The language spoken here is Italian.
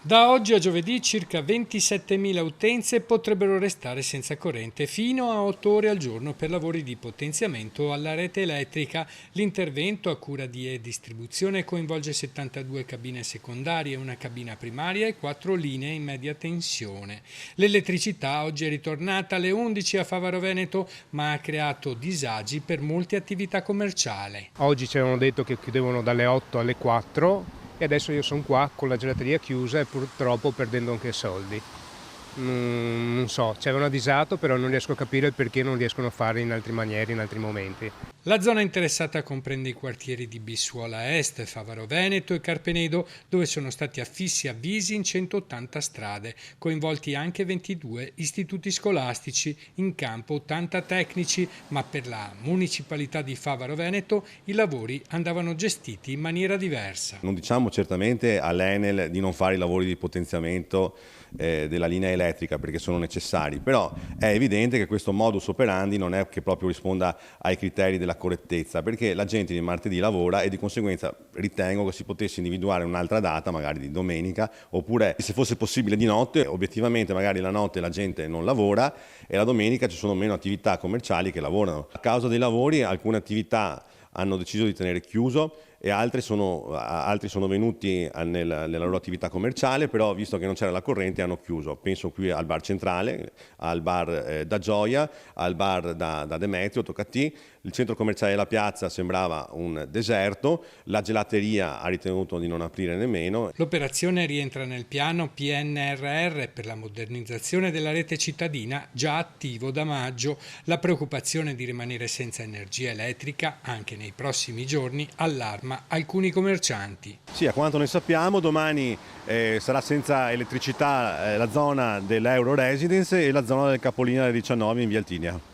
Da oggi a giovedì circa 27.000 utenze potrebbero restare senza corrente fino a 8 ore al giorno per lavori di potenziamento alla rete elettrica. L'intervento a cura di E-Distribuzione coinvolge 72 cabine secondarie, una cabina primaria e 4 linee in media tensione. L'elettricità oggi è ritornata alle 11 a Favaro Veneto, ma ha creato disagi per molte attività commerciali. Oggi ci avevano detto che chiudevano dalle 8 alle 4 e adesso io sono qua con la gelateria chiusa e purtroppo perdendo anche soldi. Non so, ci avevano avvisato, però non riesco a capire il perché non riescono a fare in altre maniere, in altri momenti. La zona interessata comprende i quartieri di Bissuola Est, Favaro Veneto e Carpenedo, dove sono stati affissi avvisi in 180 strade, coinvolti anche 22 istituti scolastici, in campo 80 tecnici, ma per la municipalità di Favaro Veneto i lavori andavano gestiti in maniera diversa. Non diciamo certamente all'Enel di non fare i lavori di potenziamento della linea elettrica perché sono necessari, però è evidente che questo modus operandi non è che proprio risponda ai criteri della correttezza, perché la gente di martedì lavora e di conseguenza ritengo che si potesse individuare un'altra data, magari di domenica, oppure se fosse possibile di notte. Obiettivamente magari la notte la gente non lavora e la domenica ci sono meno attività commerciali che lavorano. A causa dei lavori alcune attività hanno deciso di tenere chiuso e altri sono venuti nella loro attività commerciale, però visto che non c'era la corrente hanno chiuso. Penso qui al bar centrale, al bar da Gioia, al bar da Demetrio, Toccatì. Il centro commerciale della piazza sembrava un deserto, la gelateria ha ritenuto di non aprire nemmeno. L'operazione rientra nel piano PNRR per la modernizzazione della rete cittadina già attivo da maggio. La preoccupazione di rimanere senza energia elettrica anche nei prossimi giorni allarma alcuni commercianti. Sì, a quanto ne sappiamo domani sarà senza elettricità la zona dell'Euro Residence e la zona del Capolinea del 19 in via Altinia.